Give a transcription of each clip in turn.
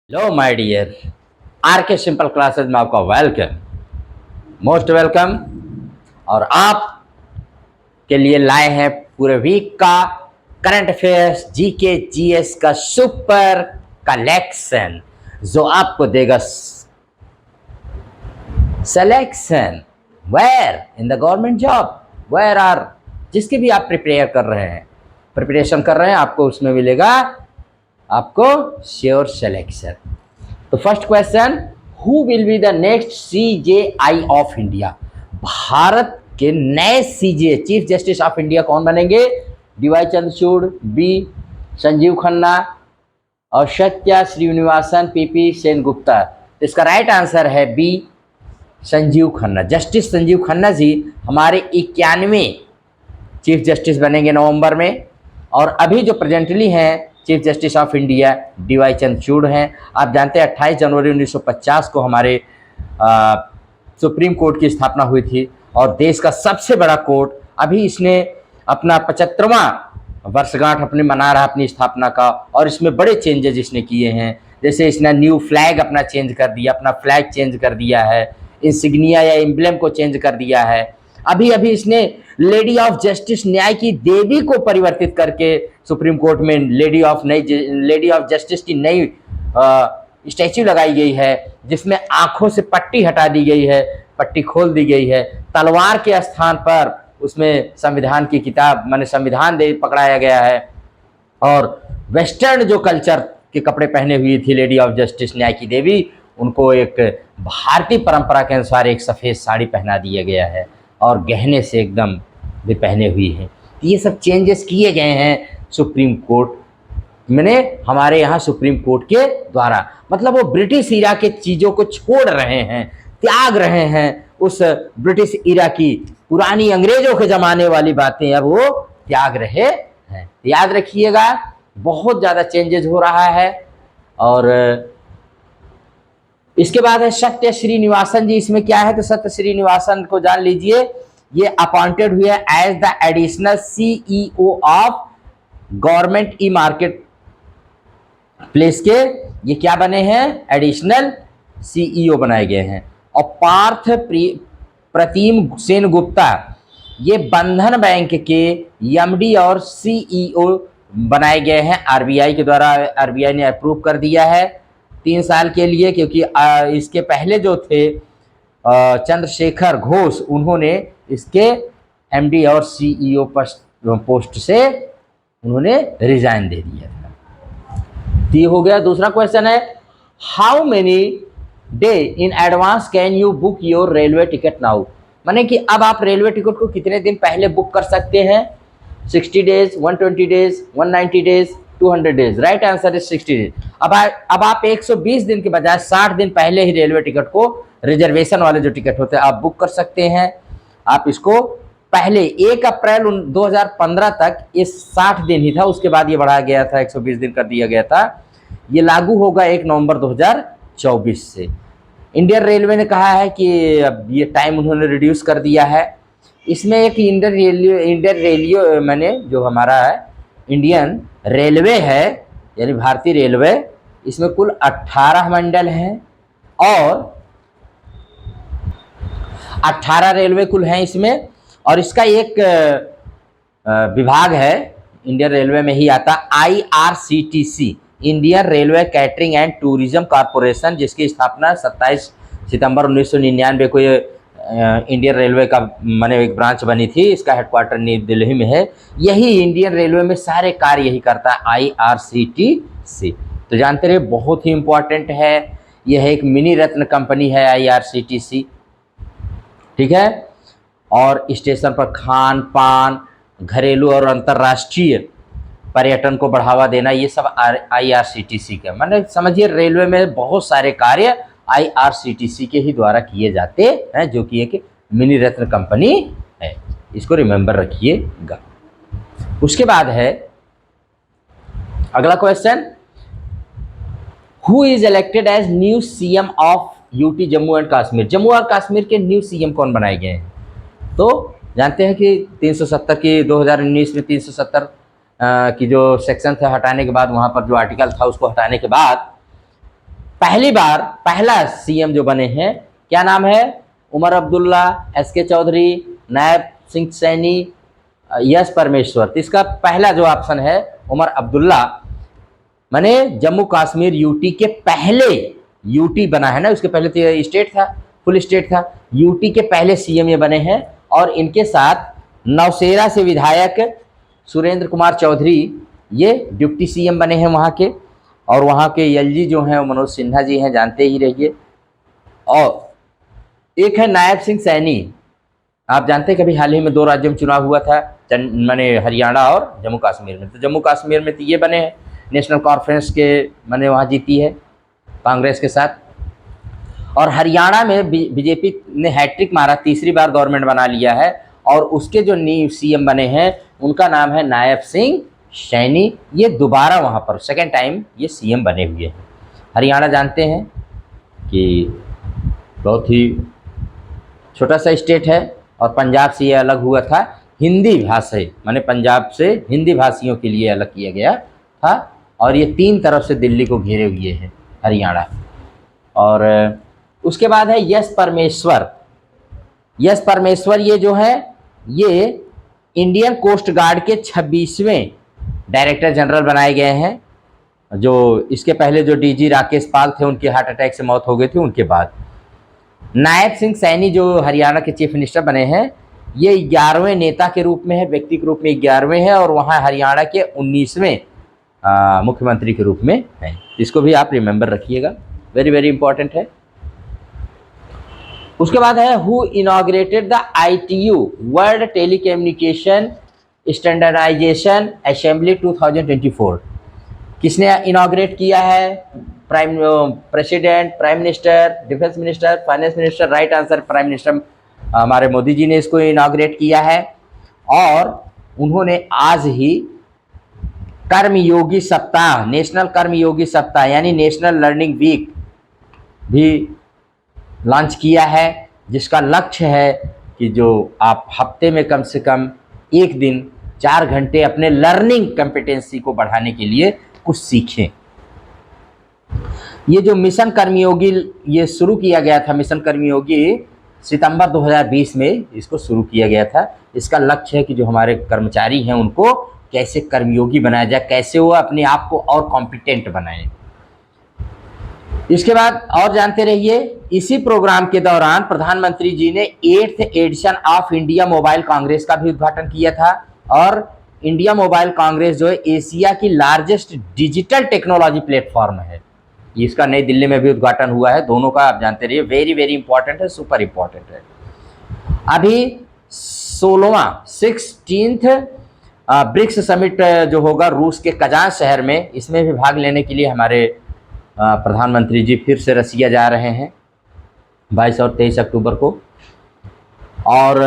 Hello my dear, are के simple classes में आपका वेलकम, मोस्ट वेलकम। और आप के लिए लाए हैं पूरे वीक का करंट अफेयर्स जीके जीएस का सुपर कलेक्शन, जो आपको देगा selection where in the government job, where are जिसकी भी आप प्रिपरेशन कर रहे हैं, आपको उसमें मिलेगा आपको श्योर सिलेक्शन। तो first question, who will be the next CJI of India? Bharat के नए सीजे चीफ जस्टिस ऑफ इंडिया कौन बनेंगे? डीवाई चंद्रचूड़, बी संजीव खन्ना और सत्या श्रीनिवासन, पीपी सेनगुप्ता। तो इसका राइट आंसर है बी संजीव खन्ना। जस्टिस संजीव खन्ना जी हमारे 91वें चीफ जस्टिस बनेंगे नवंबर में। और अभी जो प्रेजेंटली हैं chief justice of India DY Chandrachud हैं। आप जानते हैं 28 जनवरी 1950 को हमारे सुप्रीम कोर्ट की स्थापना हुई थी और देश का सबसे बड़ा कोर्ट। अभी इसने अपना 75वां वर्षगांठ अपने मना रहा अपनी स्थापना का, और इसमें बड़े चेंजेस इसने किए हैं। जैसे इसने न्यू फ्लैग अपना चेंज कर दिया, अपना फ्लैग चेंज कर दिया है, इंसिग्निया या एम्ब्लेम को चेंज कर दिया है। अभी अभी इसने लेडी ऑफ जस्टिस न्याय की देवी को परिवर्तित करके सुप्रीम कोर्ट में लेडी ऑफ जस्टिस की नई स्टैच्यू लगाई गई है, जिसमें आंखों से पट्टी हटा दी गई है, पट्टी खोल दी गई है। तलवार के स्थान पर उसमें संविधान की किताब माने संविधान दे पकड़ाया गया है। और वेस्टर्न जो कल्चर के कपड़े पहने हुई थी लेडी ऑफ जस्टिस न्याय की देवी, उनको एक भारतीय परंपरा के अनुसार एक सफ़ेद साड़ी पहना दिया गया है और गहने से एकदम भी पहने हुई है। ये सब चेंजेस किए गए हैं सुप्रीम कोर्ट मैंने हमारे यहाँ सुप्रीम कोर्ट के द्वारा। मतलब वो ब्रिटिश इरा के चीज़ों को छोड़ रहे हैं, त्याग रहे हैं। उस ब्रिटिश इरा की पुरानी अंग्रेजों के ज़माने वाली बातें अब वो त्याग रहे हैं। याद रखिएगा, बहुत ज़्यादा चेंजेस हो रहा है। और इसके बाद है सत्य श्रीनिवासन जी। इसमें क्या है तो सत्य श्रीनिवासन को जान लीजिए, ये अपॉइंटेड हुए as the additional CEO of government e market place के। ये क्या बने हैं? एडिशनल सीईओ बनाए गए हैं। और पार्थ प्रतिम सेन गुप्ता, ये बंधन बैंक के एमडी और सीईओ बनाए गए हैं आरबीआई के द्वारा। आरबीआई ने अप्रूव कर दिया है 3 साल के लिए, क्योंकि इसके पहले जो थे चंद्रशेखर घोष, उन्होंने इसके एमडी और सीईओ पोस्ट से उन्होंने रिजाइन दे दिया था। तो ये हो गया। दूसरा क्वेश्चन है, how many day in advance can you book your railway ticket now? माने कि अब आप रेलवे टिकट को कितने दिन पहले बुक कर सकते हैं? 60 days, 120 days, 190 days, 200 days. Right answer is 60 days. अब आप 120 दिन के बजाय 60 दिन पहले ही रेलवे टिकट को, रिजर्वेशन वाले जो टिकट होते हैं, आप बुक कर सकते हैं। आप इसको पहले 1 अप्रैल 2015 तक ये 60 दिन ही था, उसके बाद ये बढ़ा गया था, 120 दिन कर दिया गया था। ये लागू होगा 1 नवंबर 2024 से। इंडियन रेलवे ने कहा है कि अब ये टाइम उन्होंने रिड्यूस कर दिया है। इसमें एक इंडियन रेलवे मैंने जो हमारा है इंडियन रेलवे है, यानी भारतीय रेलवे, इसमें कुल 18 मंडल हैं और 18 रेलवे कुल हैं इसमें। और इसका एक विभाग है इंडियन रेलवे में ही आता, IRCTC, Indian railway catering and tourism corporation, जिसकी स्थापना 27 सितंबर 1999 को ये इंडियन रेलवे का माने एक ब्रांच बनी थी। इसका हेडक्वार्टर नई दिल्ली में है। यही इंडियन रेलवे में सारे कार्य यही करता है, IRCTC। तो जानते रहे, बहुत ही इम्पोर्टेंट है। यह एक मिनी रत्न कंपनी है IRCTC, ठीक है। और स्टेशन पर खान पान, घरेलू और अंतर्राष्ट्रीय पर्यटन को बढ़ावा देना, ये सब IRCTC के माने समझिए, रेलवे में बहुत सारे कार्य IRCTC के ही द्वारा किए जाते हैं, जो कि एक मिनी रत्न कंपनी है। इसको रिमेंबर रखिएगा। उसके बाद है अगला question, who is elected as new CM of UT Jammu and Kashmir? Jammu और कश्मीर के न्यू सीएम कौन बनाए गए हैं? तो जानते हैं कि 370 की 2019 में 370 की जो सेक्शन था हटाने के बाद, वहाँ पर जो आर्टिकल था उसको हटाने के बाद पहली बार पहला सीएम जो बने हैं, क्या नाम है? उमर अब्दुल्ला, एसके चौधरी, नायब सिंह सैनी, यस परमेश्वर। तो इसका पहला जो ऑप्शन है उमर अब्दुल्ला, माने जम्मू कश्मीर यूटी के पहले, यूटी बना है ना, उसके पहले तो स्टेट था, फुल स्टेट था, यूटी के पहले सीएम ये बने हैं। और इनके साथ नौशेरा से विधायक सुरेंद्र कुमार चौधरी ये डिप्टी सीएम बने हैं वहाँ के। और वहाँ के एलजी जो हैं वो मनोज सिन्हा जी हैं, जानते ही रहिए। और एक है नायब सिंह सैनी, आप जानते हैं कभी हाल ही में 2 राज्यों में चुनाव हुआ था, माने हरियाणा और जम्मू कश्मीर में। तो जम्मू कश्मीर में तो ये बने हैं, नेशनल कॉन्फ्रेंस के माने वहाँ जीती है कांग्रेस के साथ। और हरियाणा में बीजेपी ने हैट्रिक मारा, तीसरी बार गवर्नमेंट बना लिया है। और उसके जो न्यू सीएम बने हैं उनका नाम है नायब सिंह सैनी। ये दोबारा वहाँ पर सेकेंड टाइम ये सीएम बने हुए हैं। हरियाणा जानते हैं कि बहुत ही छोटा सा स्टेट है और पंजाब से ये अलग हुआ था हिंदी भाषा, माने पंजाब से हिंदी भाषियों के लिए अलग किया गया था। और ये 3 तरफ से दिल्ली को घेरे हुए है हरियाणा। और उसके बाद है यस परमेश्वर। यस परमेश्वर ये जो है ये इंडियन कोस्ट गार्ड के 26वें डायरेक्टर जनरल बनाए गए हैं। जो इसके पहले जो डीजी राकेश पाल थे उनकी हार्ट अटैक से मौत हो गई थी उनके बाद। नायब सिंह सैनी जो हरियाणा के चीफ मिनिस्टर बने हैं, ये 11वें नेता के रूप में है, व्यक्ति के रूप में 11वें हैं। और वहाँ हरियाणा के 19वें मुख्यमंत्री के रूप में है। इसको भी आप रिमेंबर रखिएगा, वेरी वेरी इंपॉर्टेंट है। उसके बाद है who inaugurated the ITU world telecommunication standardization assembly 2024। किसने इनॉग्रेट किया है? President, prime minister, defence minister, finance minister. Right answer prime minister हमारे मोदी जी ने इसको इनॉग्रेट किया है। और उन्होंने आज ही कर्मयोगी सप्ताह, नेशनल कर्मयोगी सप्ताह यानी नेशनल लर्निंग वीक भी लॉन्च किया है, जिसका लक्ष्य है कि जो आप हफ्ते में कम से कम एक दिन 4 घंटे अपने लर्निंग कॉम्पिटेंसी को बढ़ाने के लिए कुछ सीखें। ये जो मिशन कर्मयोगी ये शुरू किया गया था, मिशन कर्मयोगी सितंबर 2020 में इसको शुरू किया गया था। इसका लक्ष्य है कि जो हमारे कर्मचारी हैं उनको कैसे कर्मयोगी बनाया जाए, कैसे वो अपने आप को और कॉम्पिटेंट बनाएं। इसके बाद और जानते रहिए, इसी प्रोग्राम के दौरान प्रधानमंत्री जी ने 8th edition of India mobile congress का भी उद्घाटन किया था। और इंडिया मोबाइल कांग्रेस जो है एशिया की लार्जेस्ट डिजिटल टेक्नोलॉजी प्लेटफॉर्म है। इसका नई दिल्ली में भी उद्घाटन हुआ है। दोनों का आप जानते रहिए, वेरी वेरी इंपॉर्टेंट है, सुपर इंपॉर्टेंट है। अभी 16th ब्रिक्स समिट जो होगा रूस के कजान शहर में, इसमें भी भाग लेने के लिए हमारे प्रधानमंत्री जी फिर से रसिया जा रहे हैं 22 और 23 अक्टूबर को। और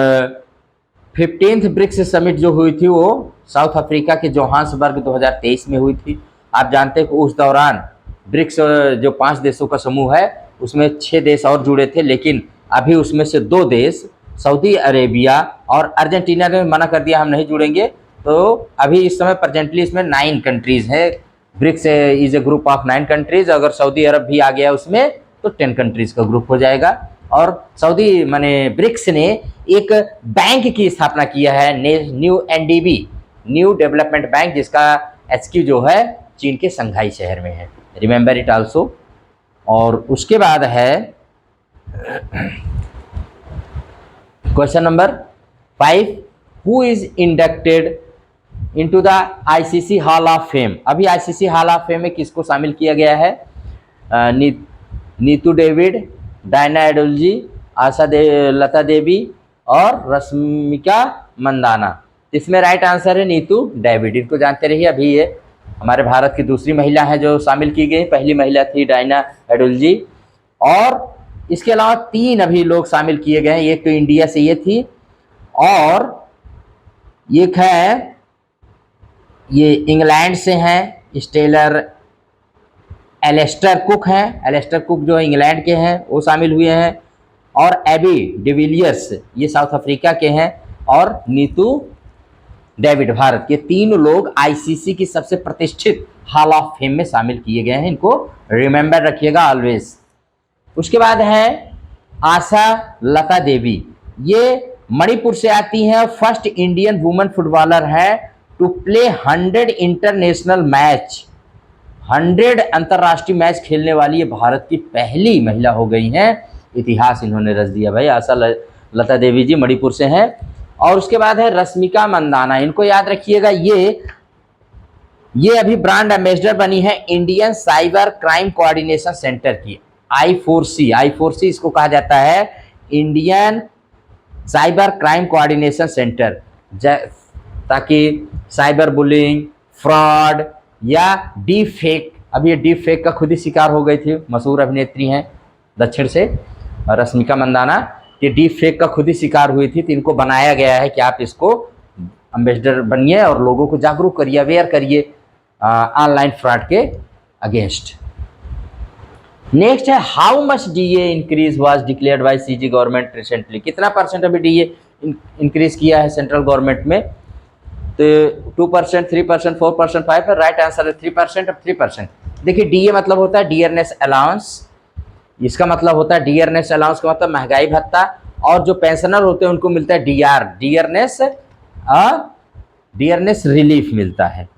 15th ब्रिक्स समिट जो हुई थी वो साउथ अफ्रीका के जोहान्सबर्ग 2023 में हुई थी। आप जानते हैं कि उस दौरान ब्रिक्स जो 5 देशों का समूह है उसमें 6 देश और जुड़े थे, लेकिन अभी उसमें से 2 देश सऊदी अरेबिया और अर्जेंटीना ने मना कर दिया हम नहीं जुड़ेंगे। तो अभी इस समय प्रेजेंटली इसमें 9 कंट्रीज़ है। BRICS is a group of 9 countries. अगर सऊदी अरब भी आ गया उसमें तो 10 कंट्रीज़ का ग्रुप हो जाएगा। और सऊदी माने ब्रिक्स ने एक बैंक की स्थापना किया है, new NDB, new development bank, जिसका HQ जो है चीन के शंघाई शहर में है। Remember it also. और उसके बाद है question number 5, who is inducted into the ICC hall of fame. अभी ICC हॉल ऑफ फेम में किसको शामिल किया गया है? नीतू डेविड, डायना एडोलजी, लता देवी और रश्मिका मंदाना। इसमें राइट आंसर है नीतू डेविड। इनको जानते रहिए। अभी ये हमारे भारत की दूसरी महिला है जो शामिल की गई, पहली महिला थी डायना एडोलजी। और इसके अलावा 3 अभी लोग शामिल किए गए हैं। एक तो इंडिया से ये थी और एक है ये इंग्लैंड से हैं, स्टेलर एलेस्टर कुक हैं। एलेस्टर कुक जो इंग्लैंड के हैं वो शामिल हुए हैं। और एबी डिविलियर्स ये साउथ अफ्रीका के हैं। और नीतू डेविड, भारत के 3 लोग आईसीसी की सबसे प्रतिष्ठित हॉल ऑफ फेम में शामिल किए गए हैं, इनको रिमेंबर रखिएगा ऑलवेज। उसके बाद है आशा लता देवी, ये मणिपुर से आती हैं और फर्स्ट इंडियन वुमेन फुटबॉलर है टू प्ले 100 इंटरनेशनल मैच, 100 अंतर्राष्ट्रीय मैच खेलने वाली ये भारत की पहली महिला हो गई हैं। इतिहास इन्होंने रच दिया भाई। आशा लता देवी जी मणिपुर से हैं। और उसके बाद है रश्मिका मंदाना, इनको याद रखिएगा, ये अभी ब्रांड एम्बेसडर बनी है Indian cyber crime coordination centre की, I4C इसको कहा जाता है, Indian cyber crime coordination centre, ताकि साइबर बुलिंग, फ्रॉड या डीप फेक, अब ये डीप फेक का खुद ही शिकार हो गई थी, मशहूर अभिनेत्री हैं दक्षिण से रश्मिका मंदाना, ये डीप फेक का खुद ही शिकार हुई थी, तो इनको बनाया गया है कि आप इसको एम्बेसडर बनिए और लोगों को जागरूक करिए, अवेयर करिए ऑनलाइन फ्रॉड के अगेंस्ट। नेक्स्ट है how much DA increase was declared by CG government recently, कितना परसेंट अभी डीए इंक्रीज किया है सेंट्रल गवर्नमेंट में, तो 2%, 3%, 4%, 5%, राइट आंसर है 3%। अब 3% देखिए, डीए मतलब होता है डियरनेस अलाउंस, इसका मतलब होता है डियरनेस अलाउंस का मतलब महंगाई भत्ता, और जो पेंशनर होते हैं उनको मिलता है डियरनेस रिलीफ मिलता है।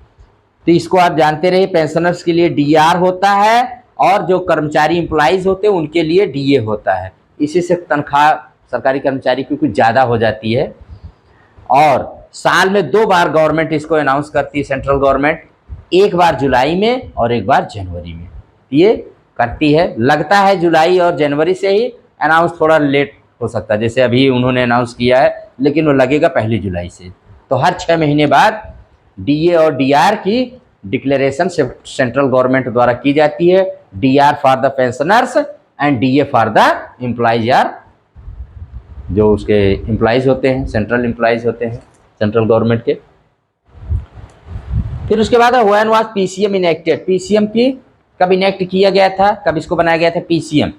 तो इसको आप जानते रहिए, पेंशनर्स के लिए डीआर होता है और जो कर्मचारी एम्प्लॉइज होते हैं उनके लिए डीए होता है। इसी से तनख्वाह सरकारी कर्मचारी की कुछ ज़्यादा हो जाती है। और साल में 2 बार गवर्नमेंट इसको अनाउंस करती है, सेंट्रल गवर्नमेंट, एक बार जुलाई में और एक बार जनवरी में ये करती है। लगता है जुलाई और जनवरी से ही अनाउंस थोड़ा लेट हो सकता है, जैसे अभी उन्होंने अनाउंस किया है, लेकिन वो लगेगा 1 जुलाई से। तो हर 6 महीने बाद डीए और डीआर की डिक्लेरेशन सेंट्रल गवर्नमेंट द्वारा की जाती है। DR for the pensioners and DA for the employees, यार जो उसके एम्प्लॉइज होते हैं, सेंट्रल एम्प्लॉइज होते हैं सेंट्रल गवर्नमेंट के। फिर उसके बाद when was PCM enacted, PCM की कब इनेक्ट किया गया था, कब इसको बनाया गया था पीसीएम।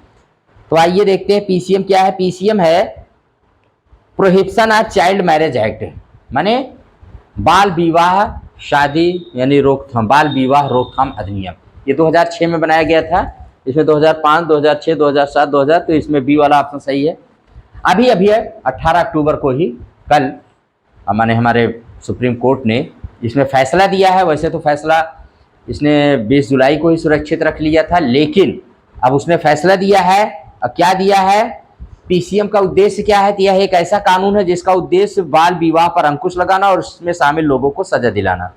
तो आइए देखते हैं पीसीएम क्या है। पीसीएम है prohibition of child marriage act, माने बाल विवाह शादी यानी रोकथाम, बाल विवाह रोकथाम अधिनियम। ये 2006 में बनाया गया था। इसमें 2005, 2006, 2007, 2000, तो इसमें बी वाला ऑप्शन सही है। अभी है 18 अक्टूबर को ही, कल माने हमारे सुप्रीम कोर्ट ने इसमें फैसला दिया है। वैसे तो फैसला इसने 20 जुलाई को ही सुरक्षित रख लिया था, लेकिन अब उसने फैसला दिया है। अब क्या दिया है, पीसीएम का उद्देश्य क्या है, तो यह एक ऐसा कानून है जिसका उद्देश्य बाल विवाह पर अंकुश लगाना और उसमें शामिल लोगों को सजा दिलाना।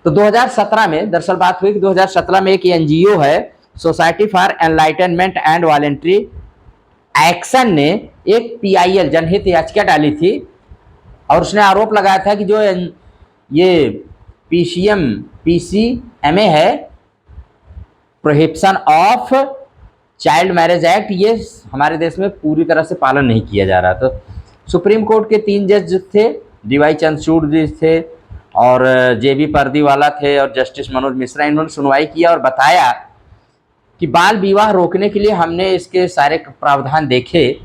तो 2017 में दरअसल बात हुई कि 2017 में एक एनजीओ है, society for enlightenment and voluntary action, ने एक पीआईएल जनहित याचिका डाली थी और उसने आरोप लगाया था कि जो ये पीसीएमए है, prohibition of child marriage act, ये हमारे देश में पूरी तरह से पालन नहीं किया जा रहा। तो सुप्रीम कोर्ट के 3 जज थे, डीवाई चंद्रचूड़ जी थे और जेबी पर्दीवाला थे और जस्टिस मनोज मिश्रा, इन्होंने सुनवाई किया और बताया कि बाल विवाह रोकने के लिए हमने इसके सारे प्रावधान देखे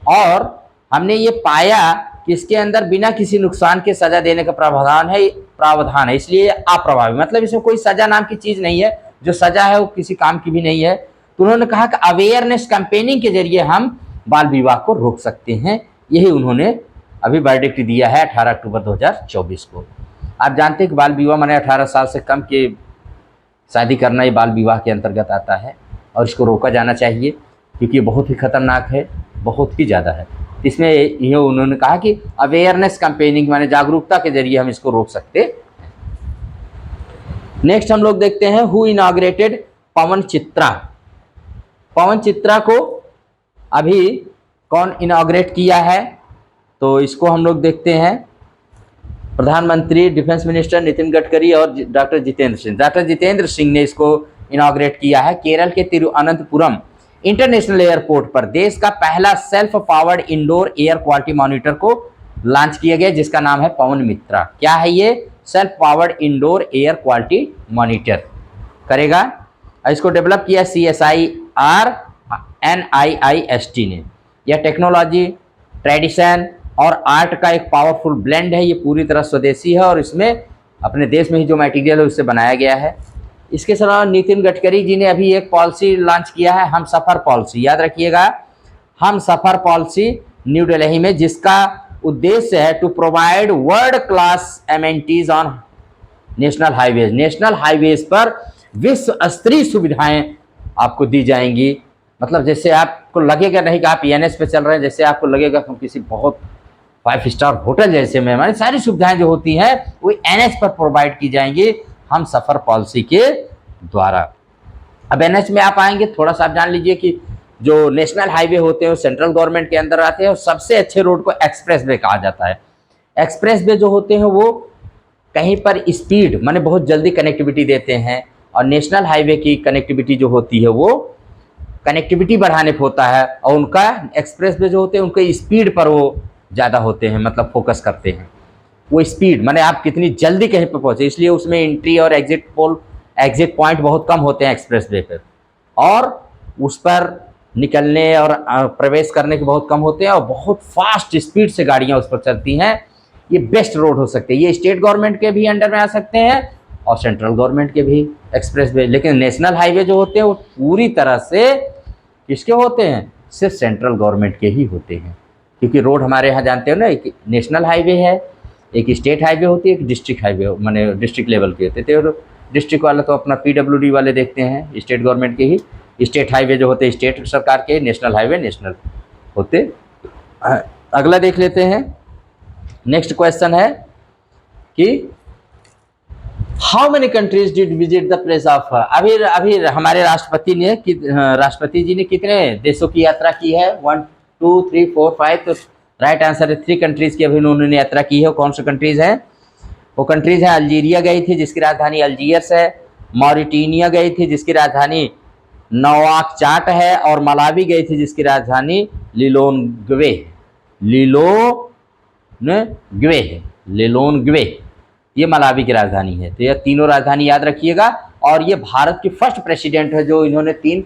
और हमने ये पाया कि इसके अंदर बिना किसी नुकसान के सजा देने का प्रावधान है, इसलिए अप्रभावी, मतलब इसमें कोई सजा नाम की चीज़ नहीं है, जो सजा है वो किसी काम की भी नहीं है। तो उन्होंने कहा कि अवेयरनेस कैंपेनिंग के जरिए हम बाल विवाह को रोक सकते हैं। यही उन्होंने अभी वर्डिक्ट दिया है 18 अक्टूबर 2024 को। आप जानते हैं कि बाल विवाह माने 18 साल से कम के शादी करना, ये बाल विवाह के अंतर्गत आता है और इसको रोका जाना चाहिए क्योंकि ये बहुत ही खतरनाक है, बहुत ही ज़्यादा है। इसमें यह उन्होंने कहा कि अवेयरनेस कैंपेनिंग माने जागरूकता के जरिए हम इसको रोक सकते। नेक्स्ट हम लोग देखते हैं हु इनॉग्रेटेड पवन चित्रा। पवन चित्रा को अभी कौन इनॉग्रेट किया है, तो इसको हम लोग देखते हैं। प्रधानमंत्री, डिफेंस मिनिस्टर नितिन गडकरी और डॉक्टर जितेंद्र सिंह। डॉक्टर जितेंद्र सिंह ने इसको इनॉग्रेट किया है। केरल के तिरुअनंतपुरम इंटरनेशनल एयरपोर्ट पर देश का पहला self powered indoor air quality monitor को लॉन्च किया गया, जिसका नाम है पवन मित्रा। क्या है ये? Self powered indoor air quality monitor करेगा। इसको डेवलप किया CSIR NIIST ने। यह टेक्नोलॉजी, ट्रेडिशन और आर्ट का एक पावरफुल ब्लेंड है। ये पूरी तरह स्वदेशी है और इसमें अपने देश में ही जो मटेरियल है उससे बनाया गया है। इसके अलावा नितिन गडकरी जी ने अभी एक पॉलिसी लॉन्च किया है, हम सफ़र पॉलिसी, याद रखिएगा, हम सफ़र पॉलिसी, न्यू दिल्ली में, जिसका उद्देश्य है to provide world class amenities on national highways. National highways पर विश्व स्तरीय सुविधाएं आपको दी जाएंगी। मतलब जैसे आपको लगेगा नहीं कि आप एनएच पे चल रहे हैं, जैसे आपको लगेगा कि किसी बहुत 5 स्टार होटल जैसे में, हमारी सारी सुविधाएं जो होती हैं वो एनएच पर प्रोवाइड की जाएंगी हम सफ़र पॉलिसी के द्वारा। अब एनएच में आप आएंगे, थोड़ा सा आप जान लीजिए कि जो नेशनल हाईवे होते हैं वो सेंट्रल गवर्नमेंट के अंदर आते हैं और सबसे अच्छे रोड को एक्सप्रेस वे कहा जाता है। एक्सप्रेस वे जो होते हैं वो कहीं पर स्पीड माने बहुत जल्दी कनेक्टिविटी देते हैं, और नेशनल हाईवे की कनेक्टिविटी जो होती है वो कनेक्टिविटी बढ़ाने पर होता है, और उनका एक्सप्रेस वे जो होते हैं उनके स्पीड पर वो ज़्यादा होते हैं, मतलब फोकस करते हैं। वो स्पीड माने आप कितनी जल्दी कहीं पर पहुँचे, इसलिए उसमें एंट्री और एग्जिट पॉइंट बहुत कम होते हैं एक्सप्रेस वे पर, और उस पर निकलने और प्रवेश करने के बहुत कम होते हैं, और बहुत फास्ट स्पीड से गाड़ियाँ उस पर चलती हैं। ये बेस्ट रोड हो सकते हैं। ये स्टेट गवर्नमेंट के भी अंडर में आ सकते हैं और सेंट्रल गवर्नमेंट के भी एक्सप्रेस वे। लेकिन नेशनल हाईवे जो होते हैं वो पूरी तरह से किसके होते हैं, सिर्फ सेंट्रल गवर्नमेंट के ही होते हैं। क्योंकि रोड हमारे यहाँ जानते हो ना, एक नेशनल हाईवे है, एक स्टेट हाईवे होती है, एक डिस्ट्रिक्ट हाईवे, माने डिस्ट्रिक्ट लेवल के होते थे। डिस्ट्रिक्ट वाला तो अपना PWD वाले देखते हैं, स्टेट गवर्नमेंट के ही। स्टेट हाईवे जो होते हैं स्टेट सरकार के, नेशनल हाईवे नेशनल होते। अगला देख लेते हैं। नेक्स्ट क्वेश्चन है कि how many countries did visit the place of, अभी हमारे राष्ट्रपति जी ने कितने देशों की यात्रा की है? 1 2 3 4 5, तो राइट आंसर है 3 कंट्रीज की अभी उन्होंने यात्रा की है। कौन सी कंट्रीज हैं? वो कंट्रीज हैं, अल्जीरिया गई थी जिसकी राजधानी अल्जीयर्स है, मॉरिटेनिया गई थी जिसकी राजधानी नवाकचाट है, और मलावी गई थी जिसकी राजधानी लिलोनग्वे, ये मलावी की राजधानी है। तो ये तीनों राजधानी याद रखिएगा। और ये भारत की फर्स्ट प्रेसिडेंट है जो इन्होंने 3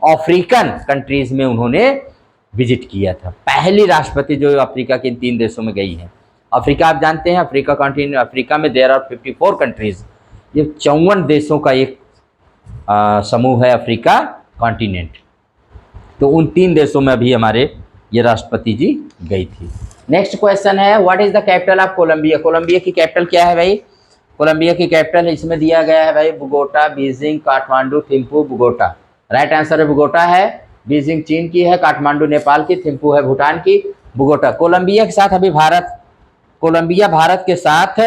अफ्रीकन कंट्रीज में उन्होंने विजिट किया था। पहली राष्ट्रपति जो अफ्रीका के इन 3 देशों में गई हैं। अफ्रीका आप जानते हैं, अफ्रीका कॉन्टिनेंट, अफ्रीका में देयर आर 54 कंट्रीज, ये 54 देशों का एक समूह है अफ्रीका कॉन्टिनेंट। तो उन 3 देशों में अभी हमारे ये राष्ट्रपति जी गई थी। नेक्स्ट क्वेश्चन है, what is the capital of Colombia? Colombia की कैपिटल क्या है भाई? कोलंबिया की कैपिटल इसमें दिया गया है भाई, Bogota, Beijing, Kathmandu, Thimphu, Bogota. Right answer है बोगोटा है। बीजिंग चीन की है, काठमांडू नेपाल की, थिम्पू है भूटान की, बोगोटा। कोलंबिया के साथ अभी कोलंबिया भारत के साथ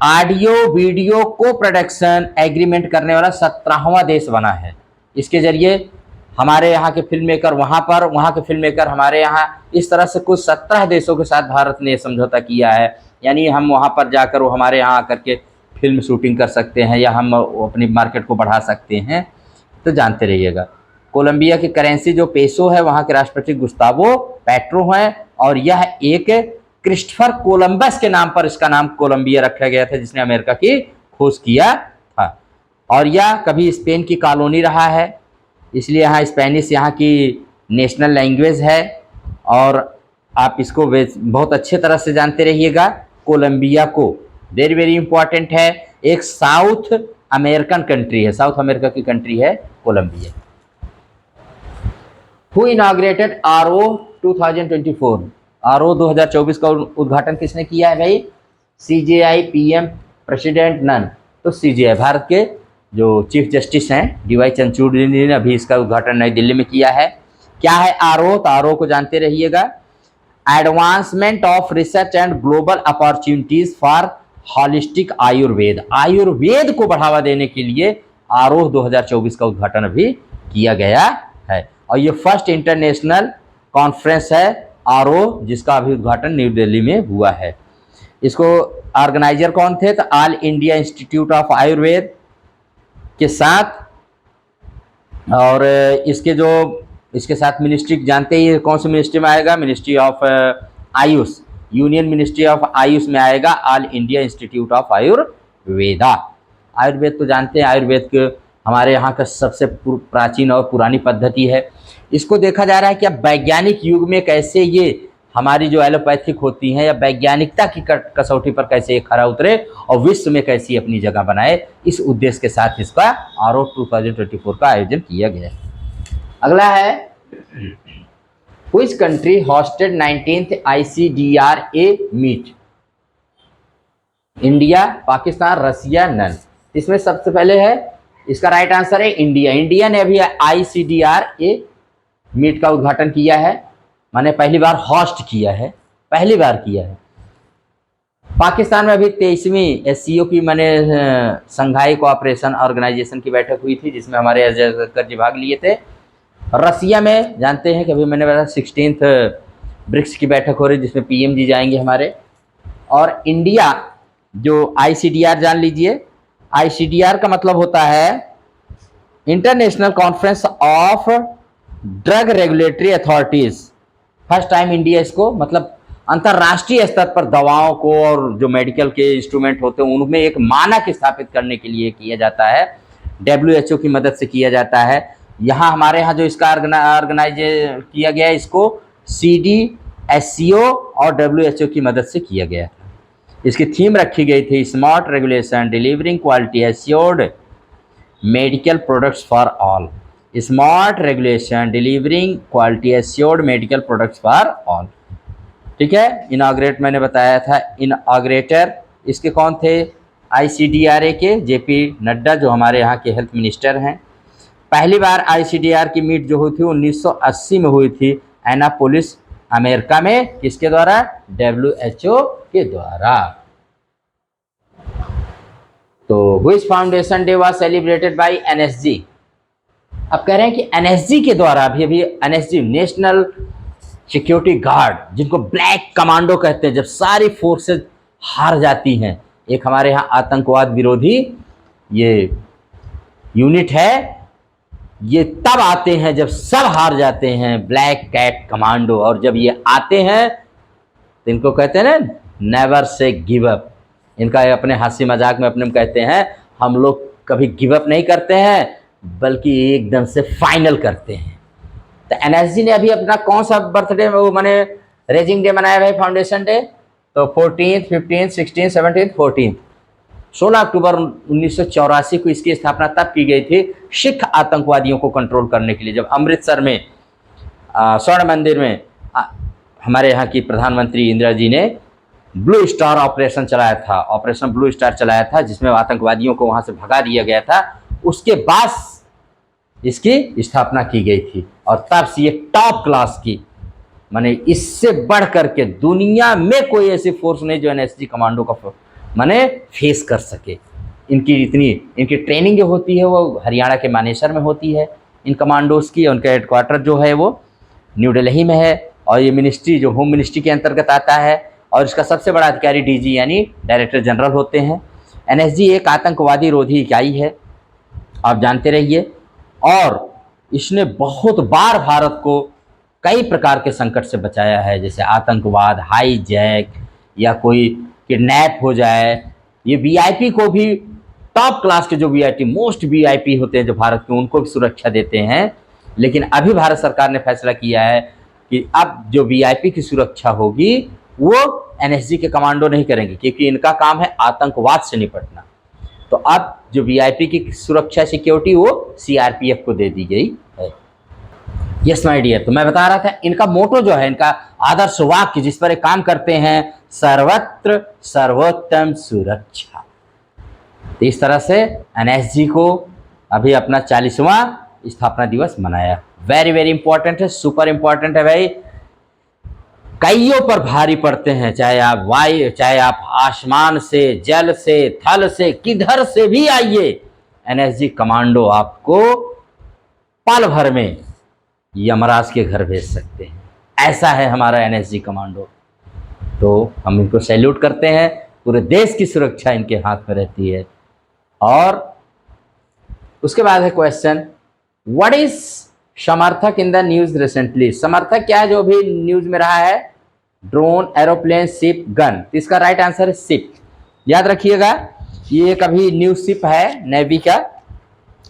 ऑडियो वीडियो को प्रोडक्शन एग्रीमेंट करने वाला 17वां देश बना है। इसके जरिए हमारे यहाँ के फिल्म मेकर वहाँ के फिल्म मेकर हमारे यहाँ, इस तरह से कुछ 17 देशों के साथ भारत ने समझौता किया है। यानी हम वहाँ पर जाकर वो हमारे यहाँ आकर के फिल्म शूटिंग कर सकते हैं, या हम अपनी मार्केट को बढ़ा सकते हैं। तो जानते रहिएगा। कोलंबिया की करेंसी जो पेसो है, वहाँ के राष्ट्रपति गुस्तावो पेट्रो हैं, और यह एक क्रिस्टोफर कोलंबस के नाम पर इसका नाम कोलंबिया रखा गया था, जिसने अमेरिका की खोज किया था। और यह कभी स्पेन की कॉलोनी रहा है, इसलिए यहाँ स्पेनिश यहाँ की नेशनल लैंग्वेज है। और आप इसको बहुत अच्छे तरह से जानते रहिएगा। कोलंबिया को वेरी वेरी इंपॉर्टेंट है, एक साउथ अमेरिकन कंट्री है, साउथ अमेरिका की कंट्री है Colombia. Who inaugurated RO 2024? RO 2024 का उद्घाटन किसने किया है भाई? CJI, PM, president, none. तो CJI भारत के जो चीफ जस्टिस हैं DY चंद्रचूड़ ने अभी इसका उद्घाटन नई दिल्ली में किया है। क्या है RO? तो RO को जानते रहिएगा, advancement of research and global opportunities for holistic Ayurveda. Ayurveda को बढ़ावा देने के लिए RO 2024 का उद्घाटन अभी किया गया है। और ये फर्स्ट इंटरनेशनल कॉन्फ्रेंस है RO, जिसका अभी उद्घाटन न्यू दिल्ली में हुआ है। इसको ऑर्गेनाइजर कौन थे? तो all India institute of Ayurveda के साथ, और इसके साथ मिनिस्ट्री जानते ही कौन सी मिनिस्ट्री में आएगा? Ministry of Ayush, union ministry of Ayush में आएगा all India institute of Ayurveda. Ayurveda तो जानते हैं, आयुर्वेद के हमारे यहाँ का सबसे प्राचीन और पुरानी पद्धति है। इसको देखा जा रहा है कि अब वैज्ञानिक युग में कैसे ये हमारी जो एलोपैथिक होती हैं या वैज्ञानिकता की कसौटी पर कैसे ये खरा उतरे और विश्व में कैसी अपनी जगह बनाए, इस उद्देश्य के साथ इसका आरओ 2024 का आयोजन किया गया। अगला है, which country hosted 19th ICDRA meet? India, Pakistan, Russia, none. इसमें सबसे पहले है, इसका राइट आंसर है इंडिया। इंडिया ने अभी ICDRA मीट का उद्घाटन किया है, माने पहली बार होस्ट किया है, पहली बार किया है। पाकिस्तान में अभी 23वीं SCO की माने संघाई कोऑपरेशन ऑर्गेनाइजेशन की बैठक हुई थी, जिसमें हमारे अजय शंकर जी भाग लिए थे। रसिया में जानते हैं कि अभी मैंने बताया 16th ब्रिक्स की बैठक हो रही है, जिसमें PM जी जाएंगे हमारे। और इंडिया जो ICDR जान लीजिए, ICDR का मतलब होता है international conference of drug regulatory authorities. First time India इसको मतलब अंतर्राष्ट्रीय स्तर पर दवाओं को और जो मेडिकल के इंस्ट्रूमेंट होते हैं उनमें एक मानक स्थापित करने के लिए किया जाता है, WHO की मदद से किया जाता है। यहाँ हमारे यहाँ जो इसका ऑर्गेनाइज किया गया, इसको CDSCO और WHO की मदद से किया गया। इसकी थीम रखी गई थी smart regulation delivering quality assured medical products for all. Smart regulation delivering quality assured medical products for all. ठीक है, इनॉग्रेट मैंने बताया था, इनॉग्रेटर इसके कौन थे? ICDRA के JP नड्डा, जो हमारे यहाँ के हेल्थ मिनिस्टर हैं। पहली बार ICDR की मीट जो हुई थी 1980 में हुई थी एनापोलिस अमेरिका में, किसके द्वारा? WHO के द्वारा। तो which foundation day was celebrated by NSG? अब कह रहे हैं कि NSG के द्वारा अभी NSG नेशनल सिक्योरिटी गार्ड, जिनको ब्लैक कमांडो कहते हैं, जब सारी फोर्सेज हार जाती हैं, एक हमारे यहाँ आतंकवाद विरोधी ये यूनिट है, ये तब आते हैं जब सब हार जाते हैं, ब्लैक कैट कमांडो। और जब ये आते हैं तो इनको कहते हैं ना नेवर से गिव अप। इनका अपने हंसी मजाक में अपने कहते हैं हम लोग कभी गिव अप नहीं करते हैं, बल्कि एकदम से फाइनल करते हैं। तो NSG ने अभी अपना कौन सा बर्थडे वो माने रेजिंग डे मनाया है, फाउंडेशन डे? तो 14th, 15th, 16th, 17th, 14th 16 अक्टूबर 1984 को इसकी स्थापना तब की गई थी सिख आतंकवादियों को कंट्रोल करने के लिए, जब अमृतसर में स्वर्ण मंदिर में हमारे यहाँ की प्रधानमंत्री इंदिरा जी ने ब्लू स्टार ऑपरेशन चलाया था, ऑपरेशन ब्लू स्टार चलाया था, जिसमें आतंकवादियों को वहाँ से भगा दिया गया था। उसके बाद इसकी स्थापना की गई थी और तब से ये टॉप क्लास की, माने इससे बढ़ करके दुनिया में कोई ऐसी फोर्स नहीं जो NSG कमांडो का माने फेस कर सके। इनकी ट्रेनिंग जो होती है वो हरियाणा के मानेसर में होती है इन कमांडोज की। उनका हेडक्वार्टर जो है वो न्यू दिल्ली में है और ये मिनिस्ट्री जो होम मिनिस्ट्री के अंतर्गत आता है और इसका सबसे बड़ा अधिकारी DG यानी डायरेक्टर जनरल होते हैं। NSG एक आतंकवादी रोधी इकाई है, आप जानते रहिए, और इसने बहुत बार भारत को कई प्रकार के संकट से बचाया है, जैसे आतंकवाद, हाईजैक या कोई किडनैप हो जाए। ये VIP को भी, टॉप क्लास के जो VIP मोस्ट VIP होते हैं जो भारत के, उनको भी सुरक्षा देते हैं। लेकिन अभी भारत सरकार ने फैसला किया है कि अब जो VIP की सुरक्षा होगी वो NSG के कमांडो नहीं करेंगे, क्योंकि इनका काम है आतंकवाद से निपटना। तो अब जो VIP की सुरक्षा सिक्योरिटी वो CRPF को दे दी गई है। यस माय डियर, तो मैं बता रहा था इनका मोटो जो है, इनका आदर्श वाक्य जिस पर एक काम करते हैं, सर्वत्र सर्वोत्तम सुरक्षा। तो इस तरह से NSG को अभी अपना 40वां स्थापना दिवस मनाया। वेरी वेरी इंपॉर्टेंट है, सुपर इंपॉर्टेंट है भाई। कईयों पर भारी पड़ते हैं, चाहे आप वायु, चाहे आप आसमान से, जल से, थल से, किधर से भी आइए, NSG कमांडो आपको पल भर में यमराज के घर भेज सकते हैं। ऐसा है हमारा NSG कमांडो। तो हम इनको सैल्यूट करते हैं, पूरे देश की सुरक्षा इनके हाथ में रहती है। और उसके बाद है क्वेश्चन, व्हाट इज समर्थक इन द न्यूज रिसेंटली? समर्थक क्या है जो भी न्यूज में रहा है? Drone, aeroplane, ship, gun. तो इसका राइट आंसर है शिप। याद रखिएगा, ये एक अभी न्यू शिप है नेवी का।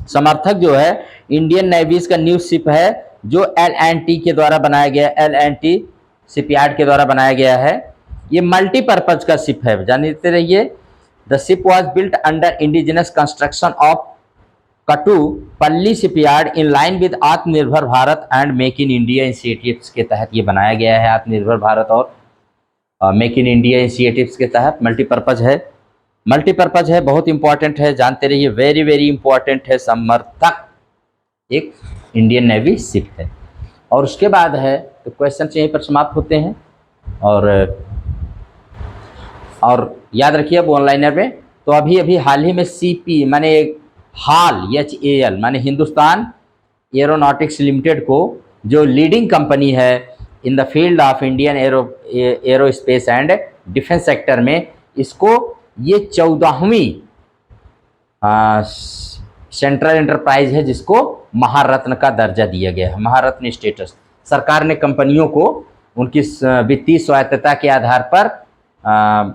समर्थक जो है इंडियन नेवीज का न्यू शिप है जो LNT के द्वारा बनाया गया। LNT शिपयार्ड के द्वारा बनाया गया है। ये मल्टीपर्पज का शिप है, जानते रहिए। The ship was built under indigenous construction of Kattupalli shipyard in line with Atmanirbhar Bharat and make in India initiatives के तहत ये बनाया गया है। आत्मनिर्भर भारत और मेक इन इंडिया इनिशिएटिव्स के तहत मल्टीपर्पज है। मल्टीपर्पज है, बहुत इंपॉर्टेंट है, जानते रहिए, वेरी वेरी इंपॉर्टेंट है। समर्थक एक इंडियन नेवी शिप है। और उसके बाद है तो क्वेश्चन यहीं पर समाप्त होते हैं। और याद रखिए अब ऑनलाइनर में तो अभी अभी हाल ही में सीपी माने हाल HAL माने हिंदुस्तान एरोनॉटिक्स लिमिटेड को, जो लीडिंग कंपनी है in the field of Indian aerospace and defence sector में, इसको ये 14वीं सेंट्रल एंटरप्राइज है जिसको महारत्न का दर्जा दिया गया है, महारत्न स्टेटस। सरकार ने कंपनियों को उनकी वित्तीय स्वायत्तता के आधार पर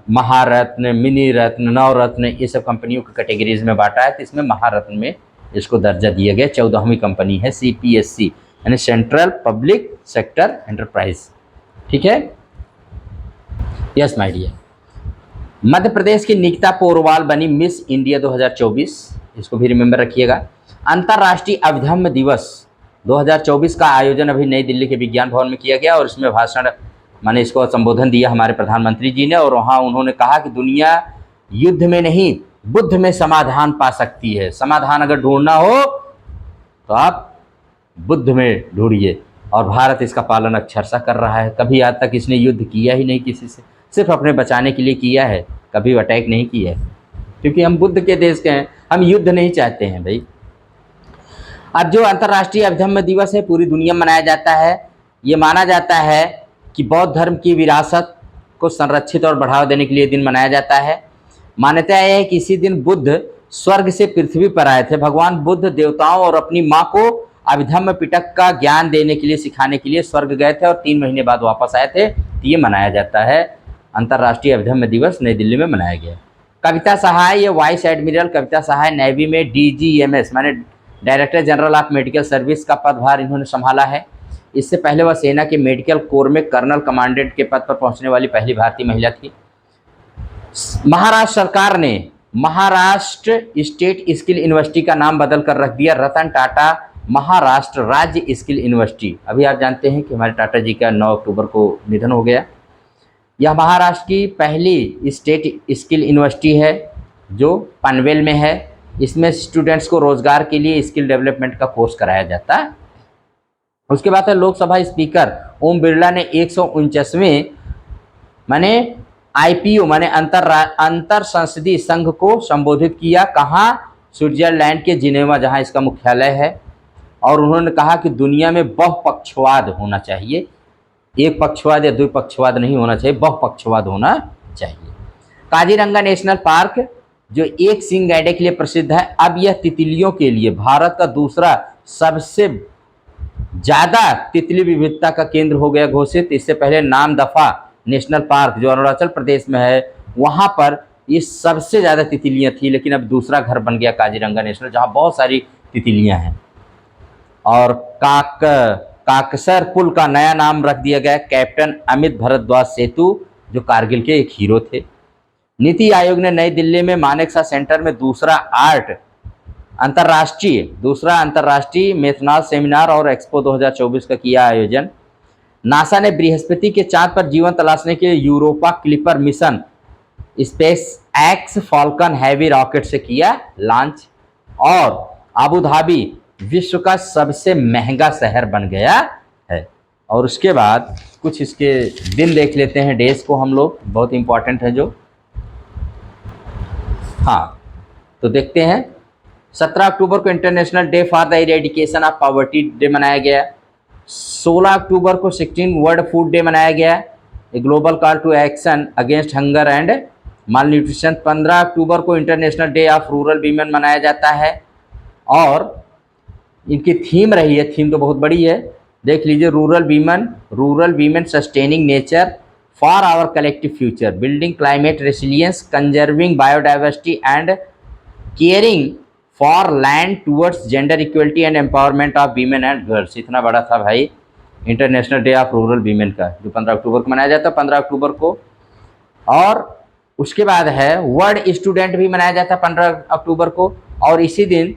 महारत्न, मिनी रत्न, नवरत्न ये सब कंपनियों को कैटेगरीज में बांटा है। तो इसमें महारत्न में इसको दर्जा दिया गया। 14वीं कंपनी है CPSC यानी सेंट्रल पब्लिक सेक्टर एंटरप्राइज। ठीक है, yes my dear. Madhya Pradesh की निकिता पोरवाल बनी मिस इंडिया 2024, इसको भी रिमेंबर रखिएगा। अंतर्राष्ट्रीय अभिधम्म दिवस 2024 का आयोजन अभी नई दिल्ली के विज्ञान भवन में किया गया और इसमें भाषण माने इसको संबोधन दिया हमारे प्रधानमंत्री जी ने। और वहाँ उन्होंने कहा कि दुनिया युद्ध में नहीं बुद्ध में समाधान पा सकती है। समाधान अगर ढूंढना हो तो आप बुद्ध में ढूंढिए, और भारत इसका पालन अक्षरशः कर रहा है। कभी आज तक इसने युद्ध किया ही नहीं किसी से, सिर्फ अपने बचाने के लिए किया है, कभी अटैक नहीं किया है, क्योंकि हम बुद्ध के देश के हैं, हम युद्ध नहीं चाहते हैं भाई। अब जो अंतर्राष्ट्रीय अभिधम्म दिवस है पूरी दुनिया में मनाया जाता है। ये माना जाता है कि बौद्ध धर्म की विरासत को संरक्षित और बढ़ावा देने के लिए दिन मनाया जाता है। मान्यता यह है कि इसी दिन बुद्ध स्वर्ग से पृथ्वी पर आए थे। भगवान बुद्ध देवताओं और अपनी माँ को अभिधम्म पिटक का ज्ञान देने के लिए, सिखाने के लिए स्वर्ग गए थे और 3 महीने बाद वापस आए थे। ये मनाया जाता है अंतर्राष्ट्रीय अभिधम्म दिवस, नई दिल्ली में मनाया गया। कविता सहाय, ये वाइस एडमिरल कविता सहाय नेवी में DGMS माने director general of medical service का पदभार इन्होंने संभाला है। इससे पहले वह सेना के मेडिकल कोर में कर्नल कमांडेंट के पद पर पहुंचने वाली पहली भारतीय महिला थी। महाराष्ट्र सरकार ने महाराष्ट्र स्टेट स्किल यूनिवर्सिटी का नाम बदल कर रख दिया रतन टाटा महाराष्ट्र राज्य स्किल यूनिवर्सिटी। अभी आप जानते हैं कि हमारे टाटा जी का 9 अक्टूबर को निधन हो गया। यह महाराष्ट्र की पहली स्टेट स्किल यूनिवर्सिटी है जो पनवेल में है। इसमें स्टूडेंट्स को रोजगार के लिए स्किल डेवलपमेंट का कोर्स कराया जाता है। उसके बाद है लोकसभा स्पीकर ओम बिरला ने 149वें माने IPU माने अंतर संसदीय संघ को संबोधित किया। कहाँ? स्विट्जरलैंड के जिनेवा, जहाँ इसका मुख्यालय है। और उन्होंने कहा कि दुनिया में बहुपक्षवाद होना चाहिए, एक पक्षवाद या द्विपक्षवाद नहीं होना चाहिए, बहुपक्षवाद होना चाहिए। काजीरंगा नेशनल पार्क जो एक सींग गैंडे के लिए प्रसिद्ध है, अब यह तितलियों के लिए भारत का दूसरा सबसे ज़्यादा तितली विविधता का केंद्र हो गया घोषित। इससे पहले नामदफा नेशनल पार्क जो अरुणाचल प्रदेश में है, वहाँ पर ये सबसे ज़्यादा तितलियाँ थी, लेकिन अब दूसरा घर बन गया काजीरंगा नेशनल, जहाँ बहुत सारी तितलियाँ हैं। और काकसर पुल का नया नाम रख दिया गया कैप्टन अमित भारद्वाज सेतु, जो कारगिल के एक हीरो थे। नीति आयोग ने नई दिल्ली में मानेकशॉ सेंटर में दूसरा अंतर्राष्ट्रीय मेथनॉल सेमिनार और एक्सपो 2024 का किया आयोजन। नासा ने बृहस्पति के चांद पर जीवन तलाशने के लिए Europa clipper mission space x Falcon heavy rocket से किया लॉन्च। और अबू धाबी विश्व का सबसे महंगा शहर बन गया है। और उसके बाद कुछ इसके दिन देख लेते हैं, डेज को हम लोग, बहुत इंपॉर्टेंट है जो। हाँ, तो देखते हैं 17 अक्टूबर को international day for the eradication of poverty day मनाया गया। 16 अक्टूबर को 16 वर्ल्ड फूड डे मनाया गया, a global call to action against hunger and malnutrition. 15 अक्टूबर को international day of rural women मनाया जाता है। और इनकी थीम रही है, थीम तो बहुत बड़ी है, देख लीजिए, rural women sustaining nature for our collective future, building climate resilience, conserving biodiversity and caring for land towards gender equality and empowerment of women and girls. इतना बड़ा था भाई, international day of rural women का, जो 15 अक्टूबर को मनाया जाता है, 15 अक्टूबर को। और उसके बाद है वर्ल्ड स्टूडेंट भी मनाया जाता है 15 अक्टूबर को। और इसी दिन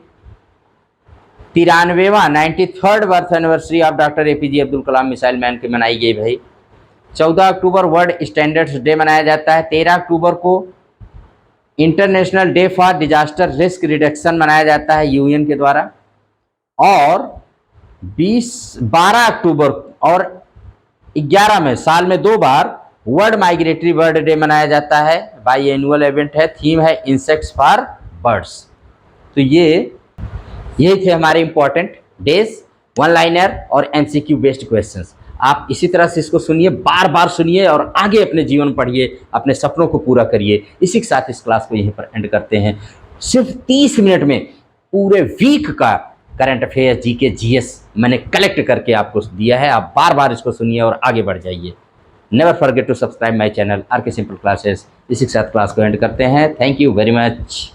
93वां 93rd birth anniversary of doctor APJ Abdul Kalam missile man की मनाई गई भाई। 14 अक्टूबर वर्ल्ड स्टैंडर्ड्स डे मनाया जाता है। 13 अक्टूबर को international day for disaster risk reduction मनाया जाता है UN के द्वारा। और 12 अक्टूबर और 11 में साल में 2 बार वर्ल्ड माइग्रेटरी बर्ड डे मनाया जाता है। बाई एनुअल इवेंट है, थीम है इंसेक्ट्स फॉर बर्ड्स। तो यही थे हमारे इंपॉर्टेंट डेज, वन लाइनर और MCQ बेस्ड क्वेश्चंस। आप इसी तरह से इसको सुनिए, बार बार सुनिए और आगे अपने जीवन पढ़िए, अपने सपनों को पूरा करिए। इसी के साथ इस क्लास को यहीं पर एंड करते हैं। सिर्फ 30 मिनट में पूरे वीक का करंट अफेयर, GK, GS मैंने कलेक्ट करके आपको दिया है। आप बार बार इसको सुनिए और आगे बढ़ जाइए। Never forget to subscribe my channel RK simple classes. इसी के साथ क्लास को एंड करते हैं। Thank you very much.